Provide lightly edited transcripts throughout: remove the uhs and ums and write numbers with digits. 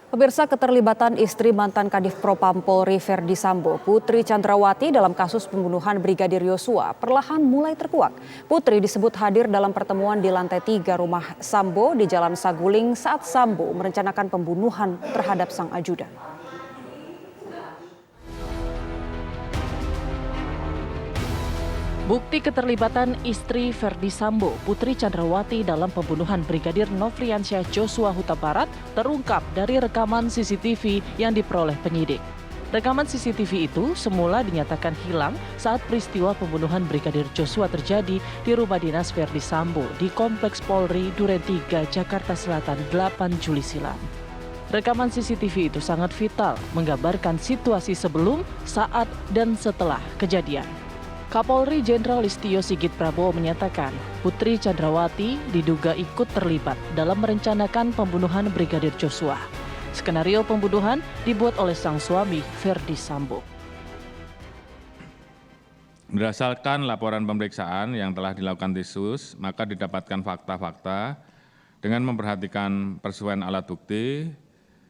Pemirsa, keterlibatan istri mantan Kadif Propam Polri Verdi Sambo, Putri Chandrawati dalam kasus pembunuhan Brigadir Yosua perlahan mulai terkuak. Putri disebut hadir dalam pertemuan di lantai 3 rumah Sambo di Jalan Saguling saat Sambo merencanakan pembunuhan terhadap sang ajudan. Bukti keterlibatan istri Verdi Sambo, Putri Chandrawati dalam pembunuhan Brigadir Nofriansyah Joshua Huta Barat terungkap dari rekaman CCTV yang diperoleh penyidik. Rekaman CCTV itu semula dinyatakan hilang saat peristiwa pembunuhan Brigadir Joshua terjadi di rumah dinas Verdi Sambo di Kompleks Polri Duren 3, Jakarta Selatan 8 Juli silam. Rekaman CCTV itu sangat vital, menggambarkan situasi sebelum, saat, dan setelah kejadian. Kapolri Jenderal Listio Sigit Prabowo menyatakan Putri Chandrawati diduga ikut terlibat dalam merencanakan pembunuhan Brigadir Joshua. Skenario pembunuhan dibuat oleh sang suami Verdi Sambo. Berdasarkan laporan pemeriksaan yang telah dilakukan tim sus, maka didapatkan fakta-fakta dengan memperhatikan persesuaian alat bukti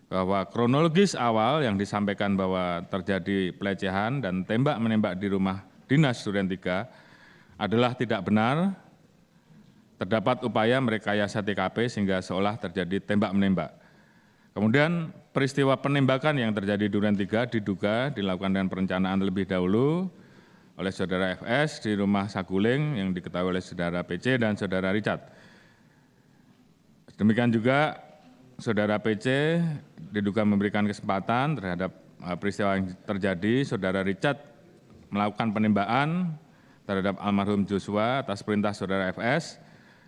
bahwa kronologis awal yang disampaikan bahwa terjadi pelecehan dan tembak-menembak di rumah Dinas Duren 3 adalah tidak benar, terdapat upaya merekayasa TKP sehingga seolah terjadi tembak-menembak. Kemudian peristiwa penembakan yang terjadi di Duren 3 diduga dilakukan dengan perencanaan terlebih dahulu oleh saudara FS di rumah Saguling yang diketahui oleh saudara PC dan saudara Richard. Demikian juga saudara PC diduga memberikan kesempatan terhadap peristiwa yang terjadi, saudara Richard melakukan penembakan terhadap almarhum Joshua atas perintah saudara FS,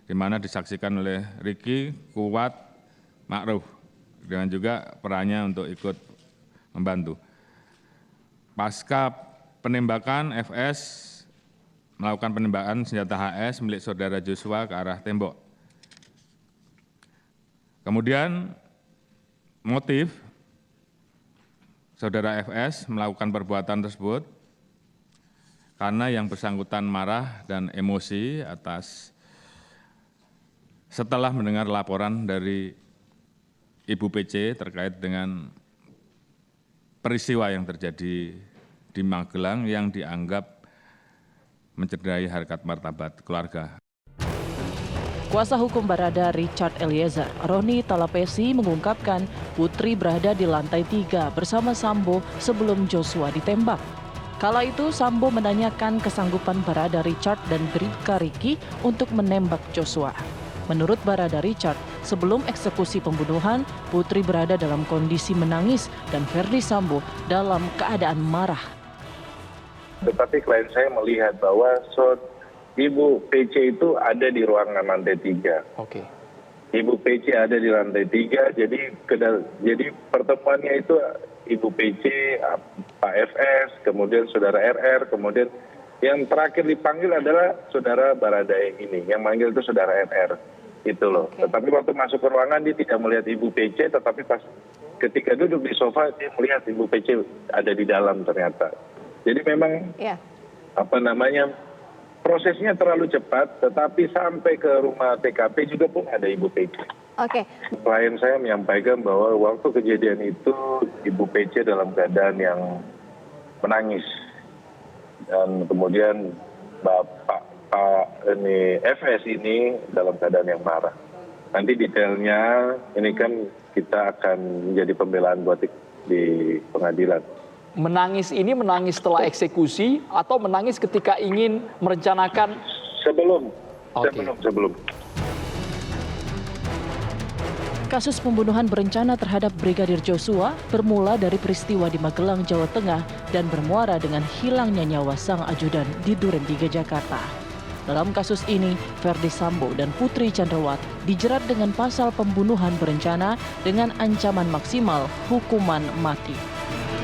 di mana disaksikan oleh Ricky, Kuat, Ma'ruf, dengan juga perannya untuk ikut membantu. Pasca penembakan, FS melakukan penembakan senjata HS milik saudara Joshua ke arah tembok. Kemudian motif saudara FS melakukan perbuatan tersebut karena yang bersangkutan marah dan emosi setelah mendengar laporan dari Ibu PC terkait dengan peristiwa yang terjadi di Magelang yang dianggap mencederai harkat martabat keluarga. Kuasa hukum Barada Richard Eliezer, Roni Talapesi mengungkapkan Putri berada di lantai 3 bersama Sambo sebelum Joshua ditembak. Kala itu Sambo menanyakan kesanggupan Barada Richard dan Bribka Ricky untuk menembak Joshua. Menurut Barada Richard, sebelum eksekusi pembunuhan, Putri berada dalam kondisi menangis dan Verdi Sambo dalam keadaan marah. Tetapi klien saya melihat bahwa Ibu PC itu ada di ruangan lantai 3. Oke. Ibu PC ada di lantai 3, jadi pertemuannya itu Ibu PC, Pak FS, kemudian saudara RR, kemudian yang terakhir dipanggil adalah saudara Barada ini, yang manggil itu saudara RR, itu loh. Okay. Tetapi waktu masuk ke ruangan dia tidak melihat Ibu PC, tetapi pas ketika duduk di sofa dia melihat Ibu PC ada di dalam ternyata. Jadi memang prosesnya terlalu cepat, tetapi sampai ke rumah TKP juga pun ada Ibu PC. Oke. Klien saya menyampaikan bahwa waktu kejadian itu Ibu PC dalam keadaan yang menangis dan kemudian Pak FS ini dalam keadaan yang marah. Nanti detailnya ini kan kita akan menjadi pembelaan buat di pengadilan. Menangis ini menangis setelah eksekusi atau menangis ketika ingin merencanakan? Sebelum. Kasus pembunuhan berencana terhadap Brigadir Joshua bermula dari peristiwa di Magelang, Jawa Tengah dan bermuara dengan hilangnya nyawa sang ajudan di Duren 3, Jakarta. Dalam kasus ini, Verdi Sambo dan Putri Chandrawati dijerat dengan pasal pembunuhan berencana dengan ancaman maksimal hukuman mati.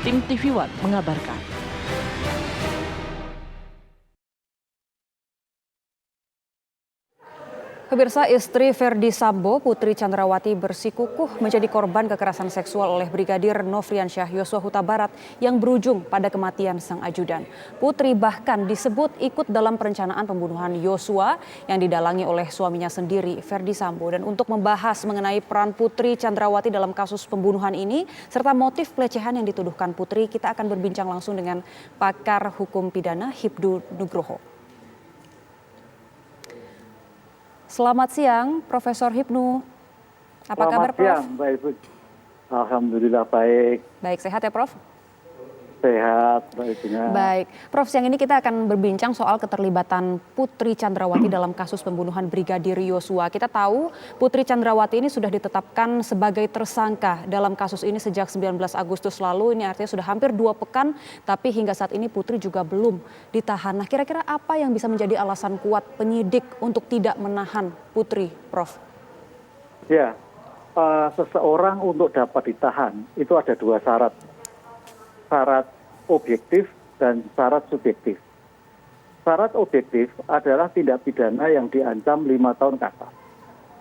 Tim TV One mengabarkan. Pemirsa, istri Verdi Sambo, Putri Chandrawati bersikukuh menjadi korban kekerasan seksual oleh Brigadir Nofriansyah Yosua Huta Barat yang berujung pada kematian sang ajudan. Putri bahkan disebut ikut dalam perencanaan pembunuhan Yosua yang didalangi oleh suaminya sendiri, Verdi Sambo. Dan untuk membahas mengenai peran Putri Chandrawati dalam kasus pembunuhan ini, serta motif pelecehan yang dituduhkan Putri, kita akan berbincang langsung dengan pakar hukum pidana Hibdu Nugroho. Selamat siang, Profesor Hibnu. Apa kabar, Prof? Selamat siang, Mbak Ibu. Alhamdulillah baik. Baik, sehat ya, Prof? Sehat, Mbak Ibu. Baik, Prof, siang ini kita akan berbincang soal keterlibatan Putri Chandrawati dalam kasus pembunuhan Brigadir Yosua. Kita tahu Putri Chandrawati ini sudah ditetapkan sebagai tersangka dalam kasus ini sejak 19 Agustus lalu. Ini artinya sudah hampir 2 pekan, tapi hingga saat ini Putri juga belum ditahan. Nah, kira-kira apa yang bisa menjadi alasan kuat penyidik untuk tidak menahan Putri, Prof? Ya, seseorang untuk dapat ditahan itu ada 2 syarat. Syarat objektif dan syarat subjektif. Syarat objektif adalah tindak pidana yang diancam 5 tahun ke atas.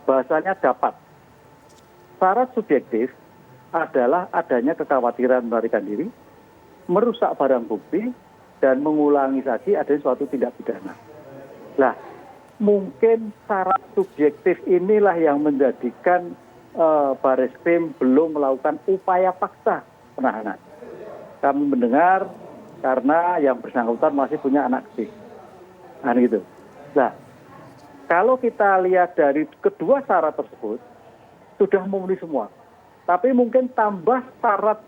Bahasanya dapat. Syarat subjektif adalah adanya kekhawatiran melarikan diri, merusak barang bukti, dan mengulangi lagi adanya suatu tindak pidana. Nah, mungkin syarat subjektif inilah yang menjadikan Bareskrim belum melakukan upaya paksa penahanan. Kami mendengar karena yang bersangkutan masih punya anak kecil. Nah, gitu. Nah, kalau kita lihat dari kedua syarat tersebut, sudah memenuhi semua. Tapi mungkin tambah syarat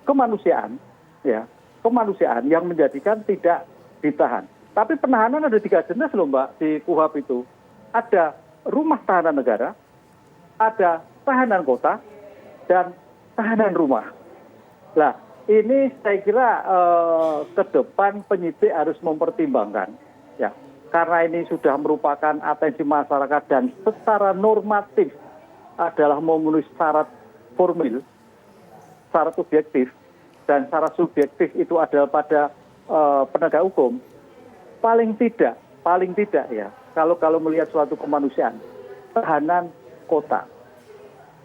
kemanusiaan, ya, kemanusiaan yang menjadikan tidak ditahan. Tapi penahanan ada 3 jenis loh, Mbak, di KUHP itu. Ada rumah tahanan negara, ada tahanan kota, dan tahanan rumah. Nah, ini saya kira ke depan penyidik harus mempertimbangkan, ya, karena ini sudah merupakan atensi masyarakat dan secara normatif adalah memenuhi syarat formil, syarat objektif, dan syarat subjektif itu adalah pada penegak hukum. Paling tidak ya, kalau melihat suatu kemanusiaan, tahanan kota.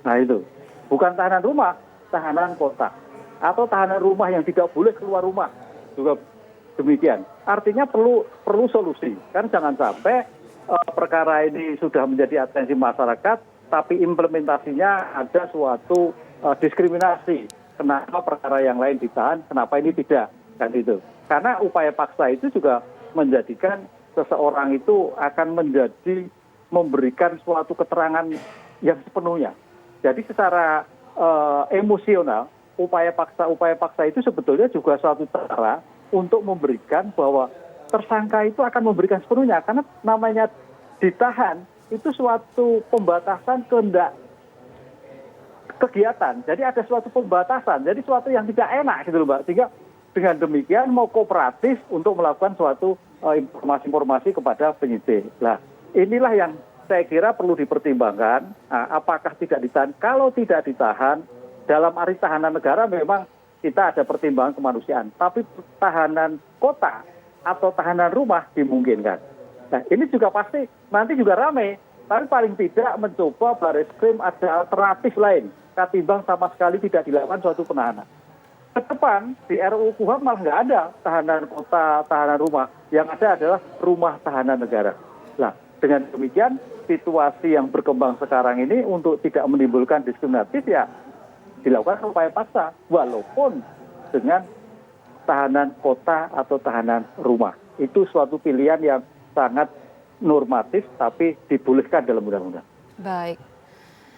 Nah itu, bukan tahanan rumah, tahanan kota. Atau tahanan rumah yang tidak boleh keluar rumah, juga demikian. Artinya perlu solusi. Kan jangan sampai perkara ini sudah menjadi atensi masyarakat, tapi implementasinya ada suatu diskriminasi. Kenapa perkara yang lain ditahan, kenapa ini tidak, kan itu. Karena upaya paksa itu juga menjadikan seseorang itu akan memberikan suatu keterangan yang sepenuhnya. Jadi secara emosional, upaya paksa itu sebetulnya juga suatu cara untuk memberikan bahwa tersangka itu akan memberikan sepenuhnya. Karena namanya ditahan itu suatu pembatasan kehendak kegiatan. Jadi ada suatu pembatasan, jadi suatu yang tidak enak gitu loh, Mbak. Sehingga dengan demikian mau kooperatif untuk melakukan suatu informasi-informasi kepada penyidik. Nah, inilah yang saya kira perlu dipertimbangkan. Nah, apakah tidak ditahan? Kalau tidak ditahan, dalam arti tahanan negara memang kita ada pertimbangan kemanusiaan. Tapi tahanan kota atau tahanan rumah dimungkinkan. Nah, ini juga pasti nanti juga ramai. Tapi paling tidak mencoba Bareskrim ada alternatif lain. Ketimbang sama sekali tidak dilakukan suatu penahanan. Ke depan di RUU KUHP malah nggak ada tahanan kota, tahanan rumah. Yang ada adalah rumah tahanan negara. Nah, dengan demikian situasi yang berkembang sekarang ini untuk tidak menimbulkan diskriminatif ya dilakukan upaya paksa. Walaupun dengan tahanan kota atau tahanan rumah. Itu suatu pilihan yang sangat normatif tapi dibolehkan dalam undang-undang.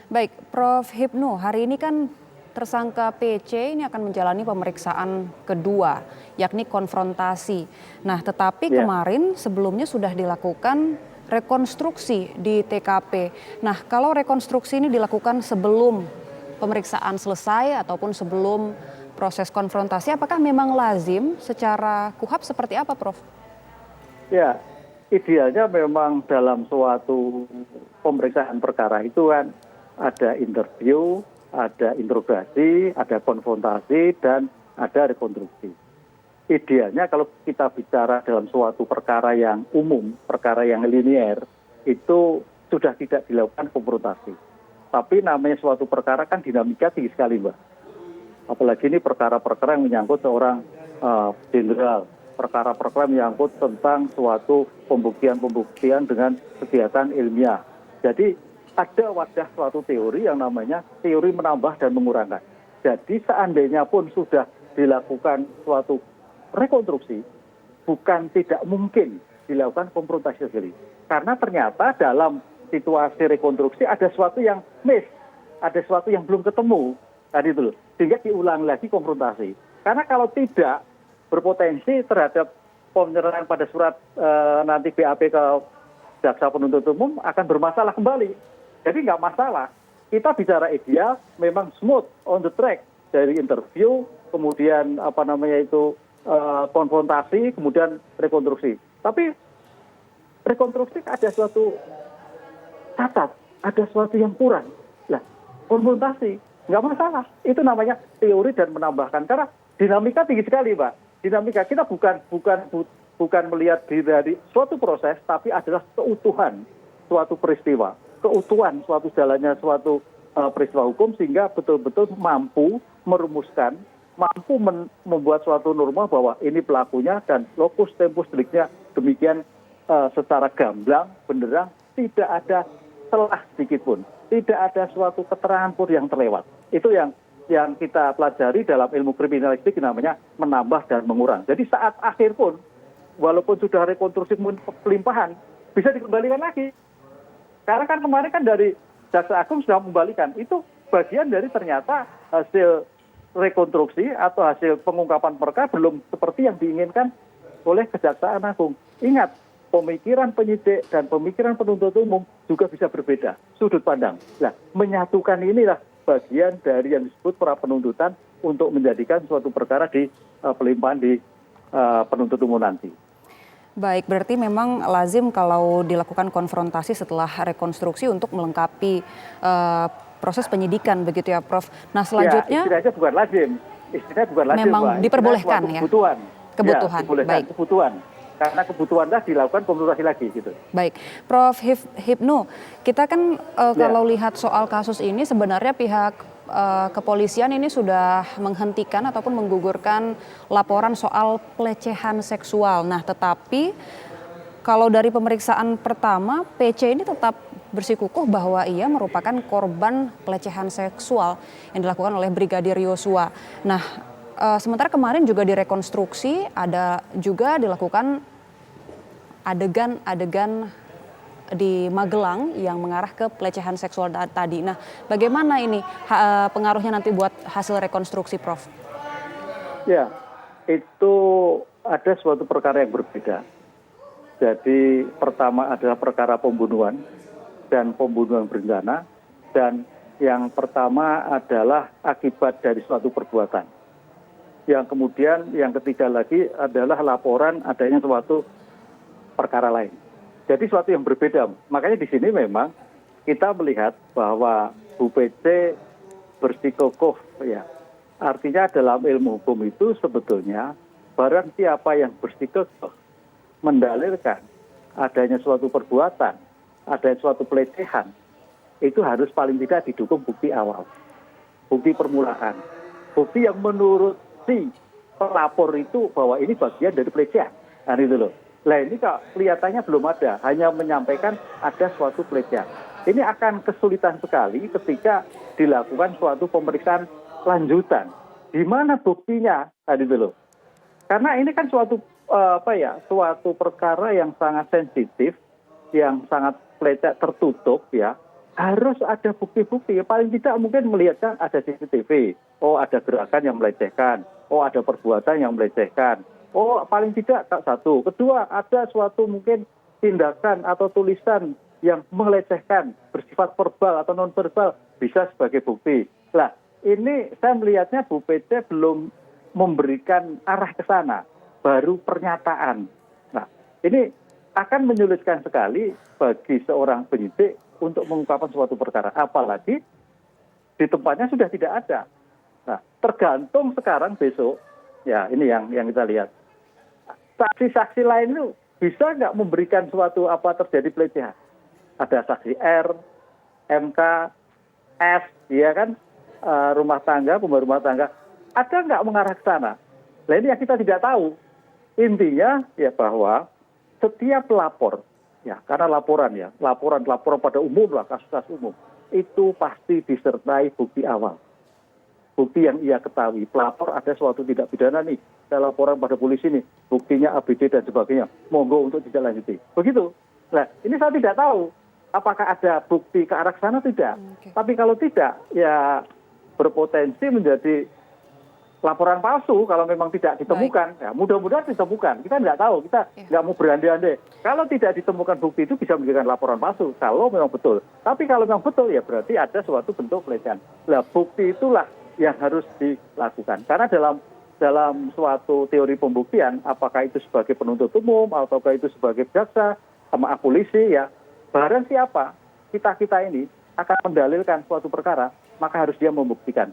Baik, Prof. Hibnu, hari ini kan tersangka PC ini akan menjalani pemeriksaan kedua, yakni konfrontasi. Nah, tetapi kemarin sebelumnya sudah dilakukan rekonstruksi di TKP. Nah, kalau rekonstruksi ini dilakukan sebelum pemeriksaan selesai ataupun sebelum proses konfrontasi, apakah memang lazim secara KUHP seperti apa, Prof? Ya, idealnya memang dalam suatu pemeriksaan perkara itu kan ada interview, ada interogasi, ada konfrontasi, dan ada rekonstruksi. Idealnya kalau kita bicara dalam suatu perkara yang umum, perkara yang linier, itu sudah tidak dilakukan konfrontasi. Tapi namanya suatu perkara kan dinamika tinggi sekali, Mbak. Apalagi ini perkara-perkara yang menyangkut seorang jenderal, perkara-perkara yang menyangkut tentang suatu pembuktian-pembuktian dengan kegiatan ilmiah. Jadi ada wadah suatu teori yang namanya teori menambah dan mengurangkan. Jadi seandainya pun sudah dilakukan suatu rekonstruksi, bukan tidak mungkin dilakukan konfrontasi sekali. Karena ternyata dalam situasi rekonstruksi ada sesuatu yang miss, ada sesuatu yang belum ketemu, tadi itu loh. Sehingga diulang lagi konfrontasi. Karena kalau tidak, berpotensi terhadap penyerahan pada surat nanti BAP ke jaksa penuntut umum akan bermasalah kembali. Jadi nggak masalah. Kita bicara ideal, memang smooth on the track dari interview, kemudian konfrontasi, kemudian rekonstruksi. Tapi rekonstruksi ada suatu catat, ada sesuatu yang kurang. Lah, konfrontasi nggak masalah. Itu namanya teori dan menambahkan. Karena dinamika tinggi sekali, Pak. Dinamika kita bukan melihat dari suatu proses, tapi adalah keutuhan suatu peristiwa, keutuhan suatu jalannya suatu peristiwa hukum, sehingga betul-betul mampu merumuskan, mampu membuat suatu norma bahwa ini pelakunya dan locus tempus delictnya demikian secara gamblang, benderang, tidak ada celah sedikit pun, tidak ada suatu keterangan pun yang terlewat. Itu yang kita pelajari dalam ilmu kriminalistik namanya menambah dan mengurang. Jadi saat akhir pun, walaupun sudah rekonstruksi pelimpahan, bisa dikembalikan lagi. Karena kan kemarin kan dari Jaksa Agung sudah membalikan. Itu bagian dari ternyata hasil rekonstruksi atau hasil pengungkapan perkara belum seperti yang diinginkan oleh Kejaksaan Agung. Ingat, pemikiran penyidik dan pemikiran penuntut umum juga bisa berbeda sudut pandang. Nah, menyatukan inilah bagian dari yang disebut pra penuntutan untuk menjadikan suatu perkara di pelimpahan di penuntut umum nanti. Baik, berarti memang lazim kalau dilakukan konfrontasi setelah rekonstruksi untuk melengkapi proses penyidikan begitu ya, Prof. Nah, selanjutnya istilahnya bukan lazim. Istilahnya bukan lazim, memang Pak. diperbolehkan ya. Kebutuhan. Kebutuhan. Ya, Baik. Kebutuhan. Karena kebutuhanlah dilakukan konfrontasi lagi gitu. Baik, Prof. Hipnu, kita kan kalau lihat soal kasus ini sebenarnya pihak kepolisian ini sudah menghentikan ataupun menggugurkan laporan soal pelecehan seksual. Nah, tetapi kalau dari pemeriksaan pertama, PC ini tetap bersikukuh bahwa ia merupakan korban pelecehan seksual yang dilakukan oleh Brigadir Yosua. Nah, sementara kemarin juga direkonstruksi, ada juga dilakukan adegan-adegan di Magelang yang mengarah ke pelecehan seksual tadi. Nah, bagaimana ini pengaruhnya nanti buat hasil rekonstruksi, Prof? Ya, itu ada suatu perkara yang berbeda. Jadi pertama adalah perkara pembunuhan dan pembunuhan berencana, dan yang pertama adalah akibat dari suatu perbuatan. Yang kemudian yang ketiga lagi adalah laporan adanya suatu perkara lain. Jadi suatu yang berbeda. Makanya di sini memang kita melihat bahwa Bu PC bersikukuh ya. Artinya dalam ilmu hukum itu sebetulnya barang siapa yang bersikukuh mendalilkan adanya suatu perbuatan, adanya suatu pelecehan, itu harus paling tidak didukung bukti awal, bukti permulaan, bukti yang menurut si pelapor itu bahwa ini bagian dari pelecehan. Nah itu loh. Nah ini kelihatannya belum ada, hanya menyampaikan ada suatu pelecehan. Ini akan kesulitan sekali ketika dilakukan suatu pemeriksaan lanjutan. Di mana buktinya? Tadi dulu. Karena ini kan suatu suatu perkara yang sangat sensitif, yang sangat tertutup ya. Harus ada bukti-bukti. Paling tidak mungkin melihatkan ada CCTV. Oh ada gerakan yang melecehkan. Oh ada perbuatan yang melecehkan. Oh paling tidak satu. Kedua ada suatu mungkin tindakan atau tulisan yang melecehkan bersifat verbal atau non verbal bisa sebagai bukti. Nah ini saya melihatnya Bu PC belum memberikan arah ke sana, baru pernyataan. Nah ini akan menyulitkan sekali bagi seorang penyidik untuk mengungkapkan suatu perkara, apalagi di tempatnya sudah tidak ada. Nah tergantung sekarang besok, ya ini yang kita lihat. Saksi-saksi lain itu bisa nggak memberikan suatu apa terjadi pelecehan? ada saksi R, MK, S, ya kan, rumah tangga, pembantu rumah tangga, ada nggak mengarah ke sana? Nah ini yang kita tidak tahu. Intinya ya bahwa setiap lapor, ya karena laporan pada umum lah, kasus-kasus umum, itu pasti disertai bukti awal. Bukti yang ia ketahui, pelapor ada suatu tindak pidana nih, saya laporan pada polisi nih, buktinya ABD dan sebagainya, monggo untuk ditindaklanjuti. Begitu. Nah ini saya tidak tahu apakah ada bukti ke arah sana tidak. Tapi kalau tidak, ya berpotensi menjadi laporan palsu kalau memang tidak ditemukan. Ya, mudah-mudahan ditemukan. Kita nggak tahu, kita nggak mau berandai-andai. Kalau tidak ditemukan bukti itu bisa menjadikan laporan palsu, kalau memang betul. Tapi kalau memang betul, ya berarti ada suatu bentuk pelecehan. Nah, bukti itulah yang harus dilakukan. Karena dalam suatu teori pembuktian, apakah itu sebagai penuntut umum, ataukah itu sebagai jaksa, sama polisi, ya barang siapa kita ini akan mendalilkan suatu perkara, maka harus dia membuktikan.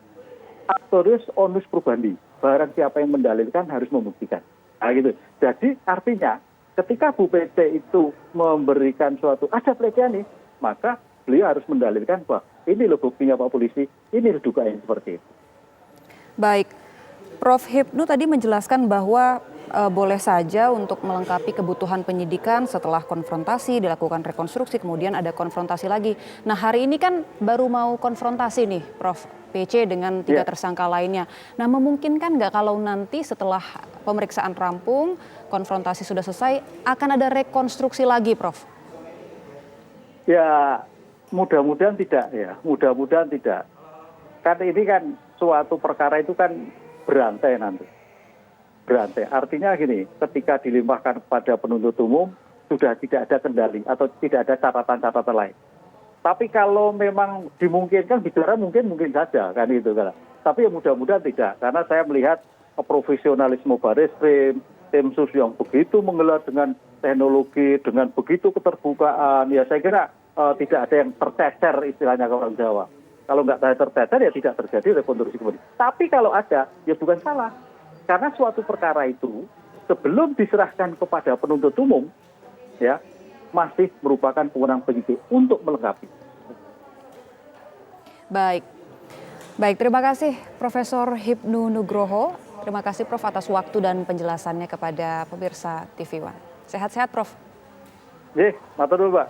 Actorius onus probandi, barang siapa yang mendalilkan harus membuktikan. Nah, gitu. Jadi artinya ketika Bu PC itu memberikan suatu ada pelecehan nih, maka beliau harus mendalilkan bahwa ini loh buktinya Pak Polisi, ini loh dugaan seperti itu. Baik, Prof. Hipnu tadi menjelaskan bahwa boleh saja untuk melengkapi kebutuhan penyidikan setelah konfrontasi, dilakukan rekonstruksi, kemudian ada konfrontasi lagi. Nah hari ini kan baru mau konfrontasi nih Prof. PC dengan 3 tersangka lainnya. Nah memungkinkan nggak kalau nanti setelah pemeriksaan rampung, konfrontasi sudah selesai, akan ada rekonstruksi lagi Prof? Ya mudah-mudahan tidak ya, mudah-mudahan tidak. Karena ini kan suatu perkara itu kan berantai nanti. Berantai. Artinya gini, ketika dilimpahkan kepada penuntut umum, sudah tidak ada kendali atau tidak ada catatan-catatan lain. Tapi kalau memang dimungkinkan bicara mungkin saja kan itu kan. Tapi ya mudah-mudahan tidak, karena saya melihat profesionalisme Barreskrim, tim sus yang begitu menggelar dengan teknologi, dengan begitu keterbukaan, ya saya kira tidak ada yang tercecer istilahnya kalau orang Jawa. Kalau nggak tercecer ya tidak terjadi rekonstruksi kemudian. Tapi kalau ada, ya bukan salah. Karena suatu perkara itu sebelum diserahkan kepada penuntut umum, ya masih merupakan kewenangan penyidik untuk melengkapi. Baik, terima kasih Profesor Hipnu Nugroho. Terima kasih Prof atas waktu dan penjelasannya kepada pemirsa TV One. Sehat-sehat Prof. Matur dulu Pak.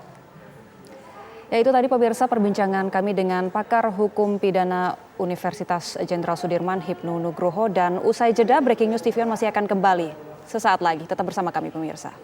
Ya itu tadi pemirsa perbincangan kami dengan pakar hukum pidana Universitas Jenderal Sudirman Hipnu Nugroho, dan usai jeda Breaking News TV One masih akan kembali sesaat lagi. Tetap bersama kami pemirsa.